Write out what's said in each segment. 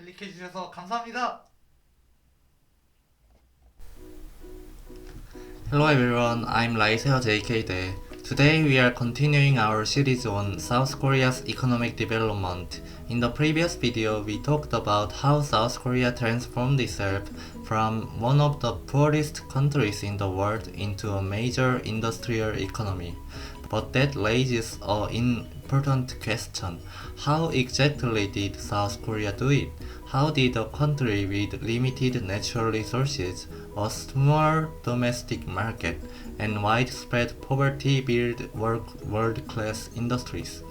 클릭해주셔서 감사합니다. Hello everyone, I'm Raiseo JK Dae. Today we are continuing our series on South Korea's economic development. In the previous video, we talked about how South Korea transformed itself from one of the poorest countries in the world into a major industrial economy. But that raises an important question. How exactly did South Korea do it? How did a country with limited natural resources, a small domestic market, and widespread poverty build world-class industries?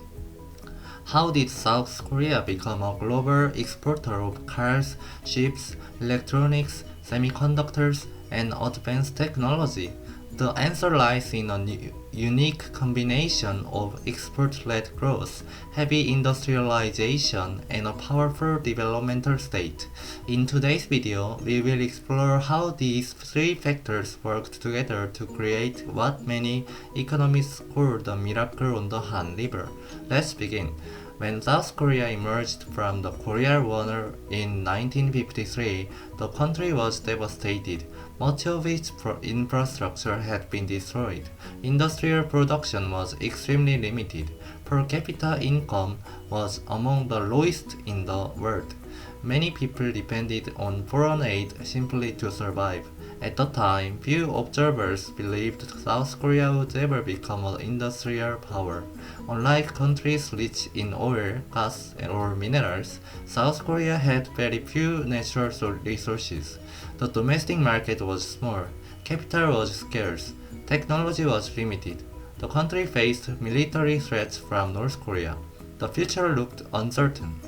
How did South Korea become a global exporter of cars, ships, electronics, semiconductors, and advanced technology? The answer lies in a unique combination of export-led growth, heavy industrialization, and a powerful developmental state. In today's video, we will explore how these three factors worked together to create what many economists call the miracle on the Han River. Let's begin. When South Korea emerged from the Korean War in 1953, the country was devastated. Much of its infrastructure had been destroyed. Industrial production was extremely limited. Per capita income was among the lowest in the world. Many people depended on foreign aid simply to survive. At the time, few observers believed South Korea would ever become an industrial power. Unlike countries rich in oil, gas, or minerals, South Korea had very few natural resources. The domestic market was small, capital was scarce, technology was limited. The country faced military threats from North Korea. The future looked uncertain.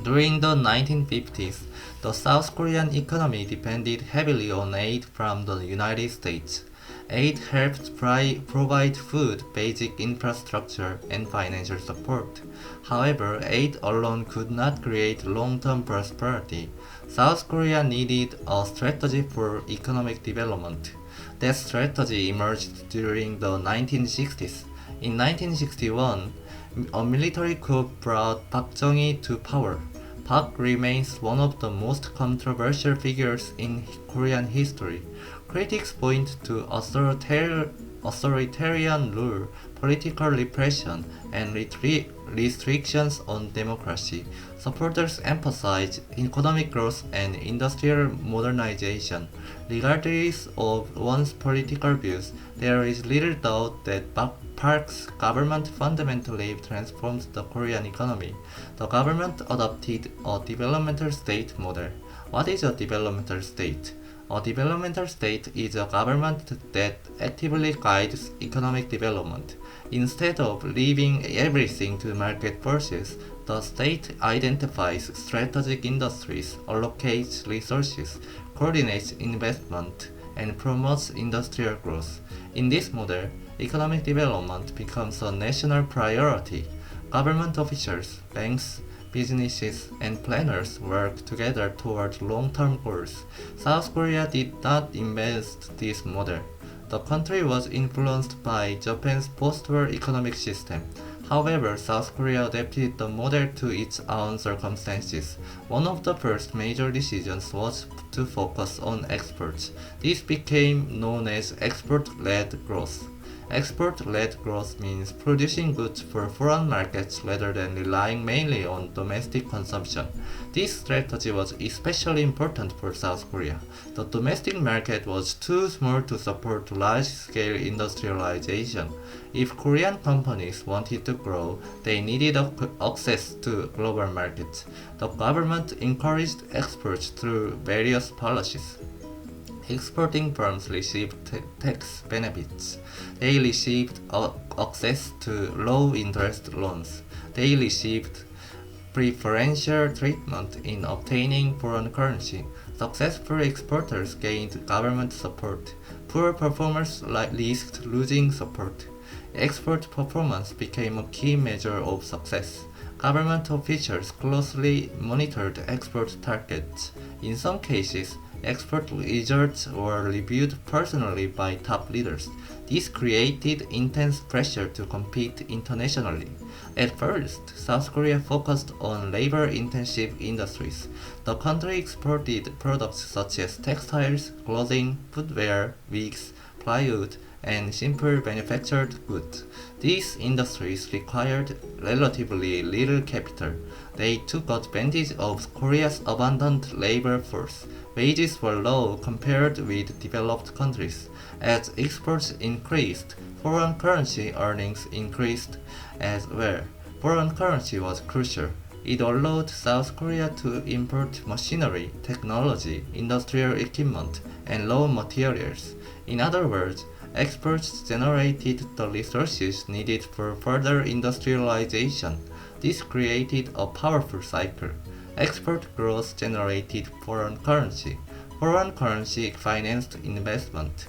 During the 1950s, the South Korean economy depended heavily on aid from the United States. Aid helped provide food, basic infrastructure, and financial support. However, aid alone could not create long-term prosperity. South Korea needed a strategy for economic development. That strategy emerged during the 1960s. In 1961, a military coup brought Park Chung-hee to power. Park remains one of the most controversial figures in Korean history. Critics point to authoritarian rule, political repression, and restrictions on democracy. Supporters emphasize economic growth and industrial modernization. Regardless of one's political views, there is little doubt that Park's government fundamentally transformed the Korean economy. The government adopted a developmental state model. What is a developmental state? A developmental state is a government that actively guides economic development. Instead of leaving everything to market forces, the state identifies strategic industries, allocates resources, coordinates investment, and promotes industrial growth. In this model, economic development becomes a national priority. Government officials, banks, businesses, and planners work together toward long-term goals. South Korea did not invent this model. The country was influenced by Japan's post-war economic system. However, South Korea adapted the model to its own circumstances. One of the first major decisions was to focus on exports. This became known as export-led growth. Export-led growth means producing goods for foreign markets rather than relying mainly on domestic consumption. This strategy was especially important for South Korea. The domestic market was too small to support large-scale industrialization. If Korean companies wanted to grow, they needed access to global markets. The government encouraged exports through various policies. Exporting firms received tax benefits. They received access to low-interest loans. They received preferential treatment in obtaining foreign currency. Successful exporters gained government support. Poor performers risked losing support. Export performance became a key measure of success. Government officials closely monitored export targets. In some cases, expert results were reviewed personally by top leaders. This created intense pressure to compete internationally. At first, South Korea focused on labor-intensive industries. The country exported products such as textiles, clothing, footwear, wigs, plywood, and simple manufactured goods. These industries required relatively little capital. They took advantage of Korea's abundant labor force. Wages were low compared with developed countries. As exports increased, foreign currency earnings increased as well. Foreign currency was crucial. It allowed South Korea to import machinery, technology, industrial equipment, and raw materials. In other words, exports generated the resources needed for further industrialization. This created a powerful cycle. Export growth generated foreign currency. Foreign currency financed investment.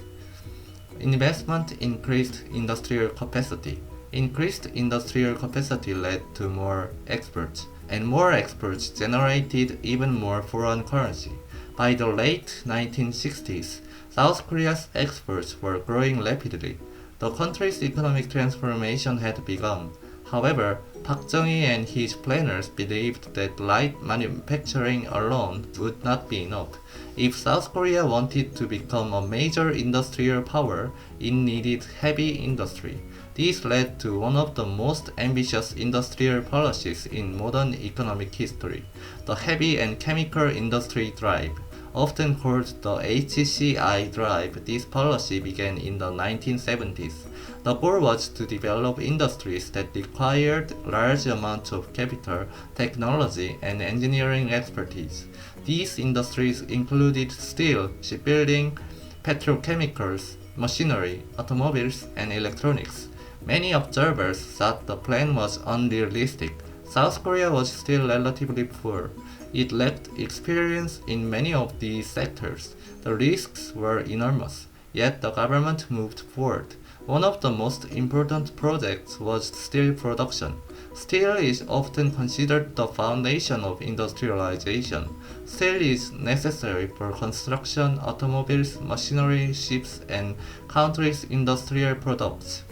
Investment increased industrial capacity. Increased industrial capacity led to more exports, and more exports generated even more foreign currency. By the late 1960s, South Korea's exports were growing rapidly. The country's economic transformation had begun. However, Park Chung-hee and his planners believed that light manufacturing alone would not be enough. If South Korea wanted to become a major industrial power, it needed heavy industry. This led to one of the most ambitious industrial policies in modern economic history, the Heavy and Chemical Industry Drive. Often called the HCI drive, this policy began in the 1970s. The goal was to develop industries that required large amounts of capital, technology, and engineering expertise. These industries included steel, shipbuilding, petrochemicals, machinery, automobiles, and electronics. Many observers thought the plan was unrealistic. South Korea was still relatively poor. It lacked experience in many of these sectors. The risks were enormous, yet the government moved forward. One of the most important projects was steel production. Steel is often considered the foundation of industrialization. Steel is necessary for construction, automobiles, machinery, ships, and countless industrial products.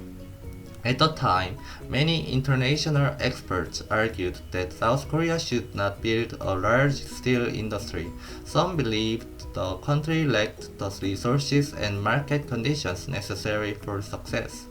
At the time, many international experts argued that South Korea should not build a large steel industry. Some believed the country lacked the resources and market conditions necessary for success.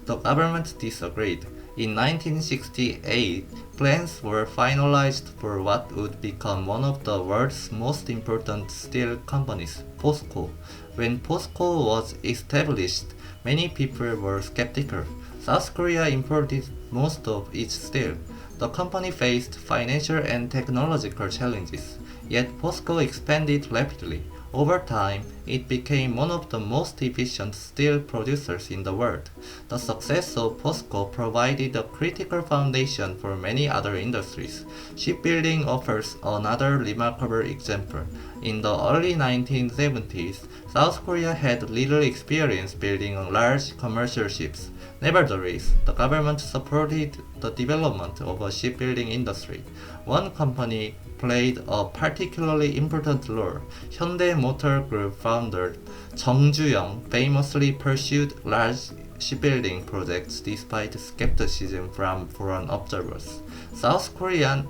The government disagreed. In 1968, plans were finalized for what would become one of the world's most important steel companies, POSCO. When POSCO was established, many people were skeptical. South Korea imported most of its steel. The company faced financial and technological challenges, yet POSCO expanded rapidly. Over time, it became one of the most efficient steel producers in the world. The success of POSCO provided a critical foundation for many other industries. Shipbuilding offers another remarkable example. In the early 1970s, South Korea had little experience building large commercial ships. Nevertheless, the government supported the development of a shipbuilding industry. One company played a particularly important role. Hyundai Motor Group founder Jung Ju-young famously pursued large shipbuilding projects despite skepticism from foreign observers. South Korean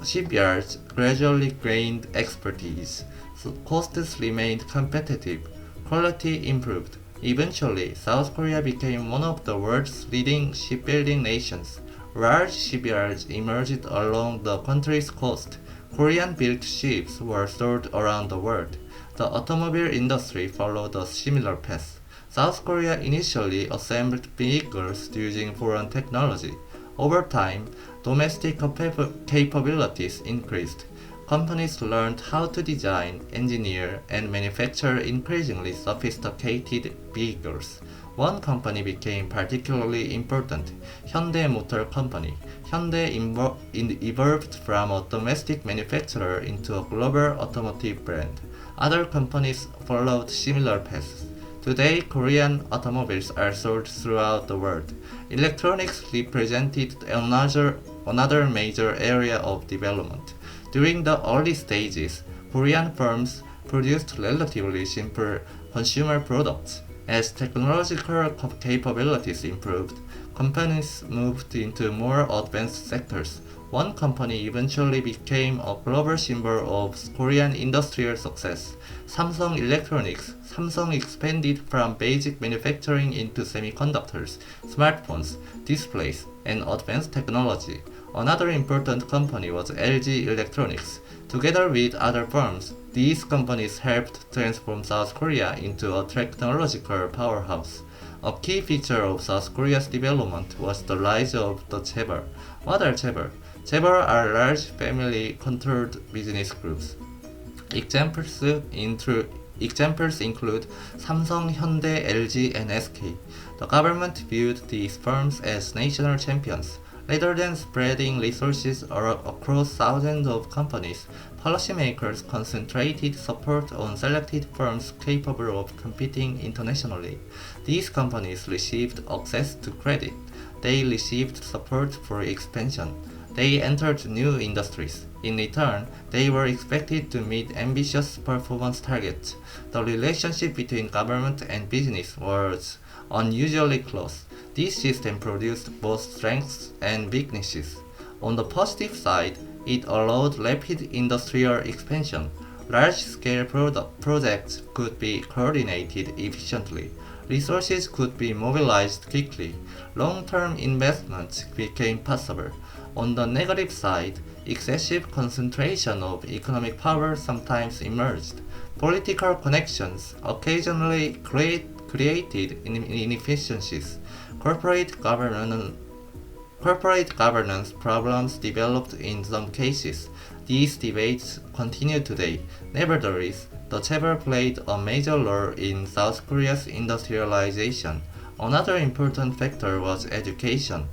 shipyards gradually gained expertise, so costs remained competitive, quality improved. Eventually, South Korea became one of the world's leading shipbuilding nations. Large shipyards emerged along the country's coast. Korean-built ships were sold around the world. The automobile industry followed a similar path. South Korea initially assembled vehicles using foreign technology. Over time, domestic capabilities increased. Companies learned how to design, engineer, and manufacture increasingly sophisticated vehicles. One company became particularly important, Hyundai Motor Company. Hyundai evolved from a domestic manufacturer into a global automotive brand. Other companies followed similar paths. Today, Korean automobiles are sold throughout the world. Electronics represented another major area of development. During the early stages, Korean firms produced relatively simple consumer products. As technological capabilities improved, companies moved into more advanced sectors. One company eventually became a global symbol of Korean industrial success. Samsung Electronics. Samsung expanded from basic manufacturing into semiconductors, smartphones, displays, and advanced technology. Another important company was LG Electronics. Together with other firms, these companies helped transform South Korea into a technological powerhouse. A key feature of South Korea's development was the rise of the chaebol. What are chaebol? Chaebol are large family-controlled business groups. Examples include Samsung, Hyundai, LG, and SK. The government viewed these firms as national champions. Rather than spreading resources across thousands of companies, policymakers concentrated support on selected firms capable of competing internationally. These companies received access to credit. They received support for expansion. They entered new industries. In return, they were expected to meet ambitious performance targets. The relationship between government and business was unusually close. This system produced both strengths and weaknesses. On the positive side, it allowed rapid industrial expansion. Large-scale projects could be coordinated efficiently. Resources could be mobilized quickly. Long-term investments became possible. On the negative side, excessive concentration of economic power sometimes emerged. Political connections occasionally created inefficiencies. Corporate governance problems developed in some cases. These debates continue today. Nevertheless, the chaebol played a major role in South Korea's industrialization. Another important factor was education.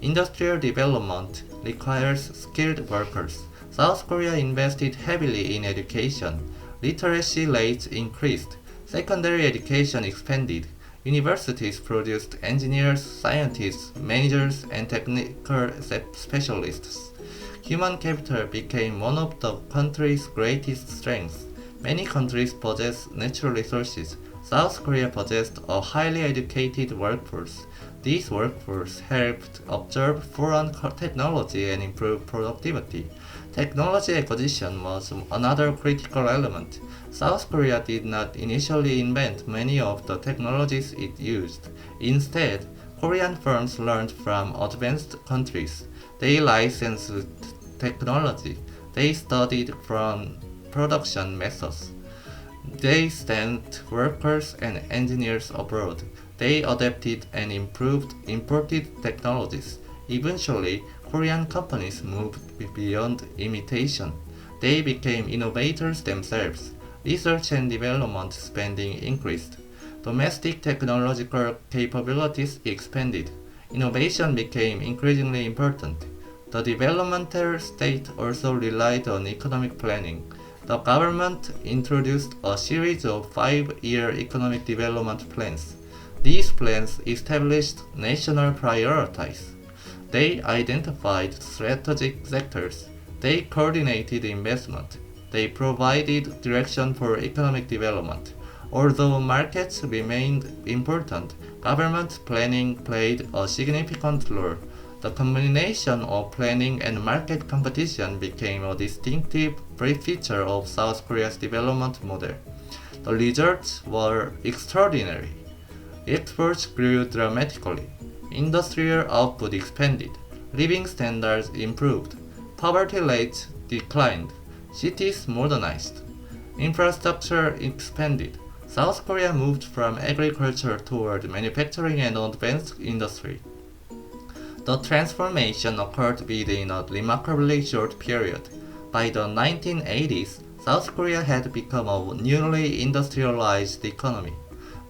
Industrial development requires skilled workers. South Korea invested heavily in education. Literacy rates increased. Secondary education expanded. Universities produced engineers, scientists, managers, and technical specialists. Human capital became one of the country's greatest strengths. Many countries possess natural resources. South Korea possessed a highly educated workforce. This workforce helped absorb foreign technology and improve productivity. Technology acquisition was another critical element. South Korea did not initially invent many of the technologies it used. Instead, Korean firms learned from advanced countries. They licensed technology. They studied from production methods. They sent workers and engineers abroad. They adapted and improved imported technologies. Eventually, Korean companies moved beyond imitation. They became innovators themselves. Research and development spending increased. Domestic technological capabilities expanded. Innovation became increasingly important. The developmental state also relied on economic planning. The government introduced a series of 5-year economic development plans. These plans established national priorities. They identified strategic sectors. They coordinated investment. They provided direction for economic development. Although markets remained important, government planning played a significant role. The combination of planning and market competition became a distinctive feature of South Korea's development model. The results were extraordinary. Exports grew dramatically. Industrial output expanded. Living standards improved. Poverty rates declined. Cities modernized. Infrastructure expanded. South Korea moved from agriculture toward manufacturing and advanced industry. The transformation occurred within a remarkably short period. By the 1980s, South Korea had become a newly industrialized economy.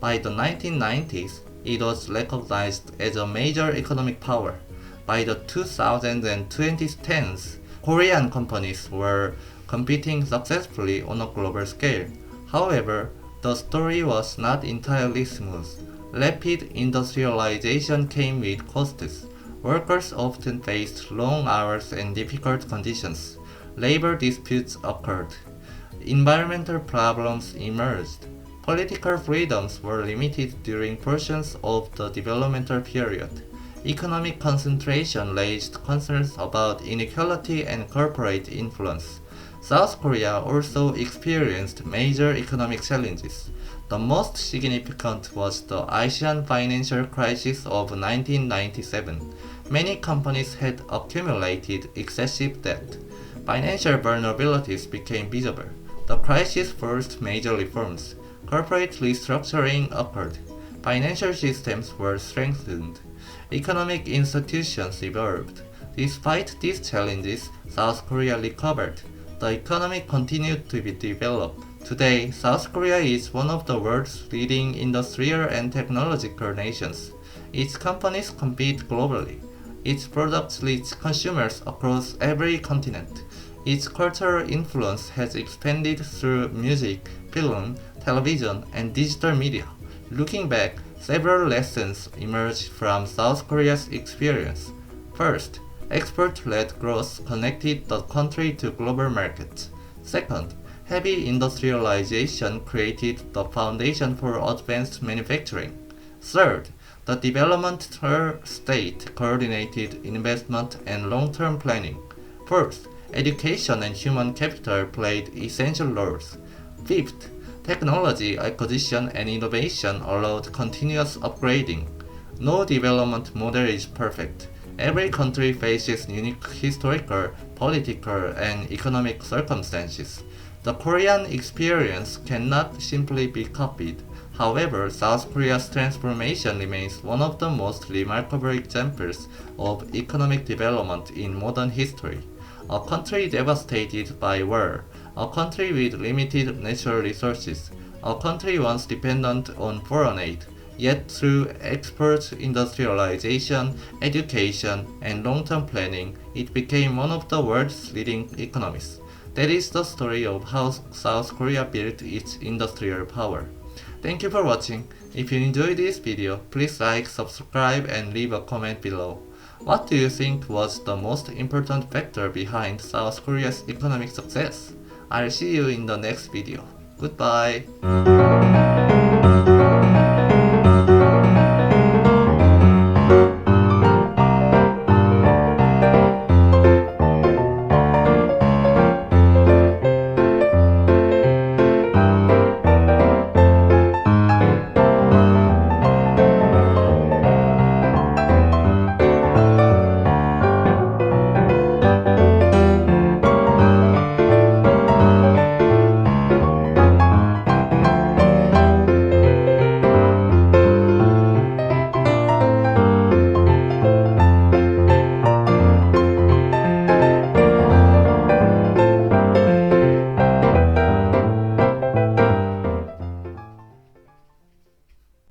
By the 1990s, it was recognized as a major economic power. By the 2000s and 2010s, Korean companies were competing successfully on a global scale. However, the story was not entirely smooth. Rapid industrialization came with costs. Workers often faced long hours and difficult conditions. Labor disputes occurred. Environmental problems emerged. Political freedoms were limited during portions of the developmental period. Economic concentration raised concerns about inequality and corporate influence. South Korea also experienced major economic challenges. The most significant was the Asian financial crisis of 1997. Many companies had accumulated excessive debt. Financial vulnerabilities became visible. The crisis forced major reforms. Corporate restructuring occurred. Financial systems were strengthened. Economic institutions evolved. Despite these challenges, South Korea recovered. The economy continued to be developed. Today, South Korea is one of the world's leading industrial and technological nations. Its companies compete globally. Its products reach consumers across every continent. Its cultural influence has expanded through music, film, television, and digital media. Looking back, several lessons emerge from South Korea's experience. First, export-led growth connected the country to global markets. Second, heavy industrialization created the foundation for advanced manufacturing. Third, the developmental state coordinated investment and long-term planning. Fourth, education and human capital played essential roles. Fifth, technology acquisition and innovation allowed continuous upgrading. No development model is perfect. Every country faces unique historical, political, and economic circumstances. The Korean experience cannot simply be copied. However, South Korea's transformation remains one of the most remarkable examples of economic development in modern history. A country devastated by war, a country with limited natural resources, a country once dependent on foreign aid, yet through expert industrialization, education, and long-term planning, it became one of the world's leading economies. That is the story of how South Korea built its industrial power. Thank you for watching. If you enjoyed this video, please like, subscribe, and leave a comment below. What do you think was the most important factor behind South Korea's economic success? I'll see you in the next video. Goodbye.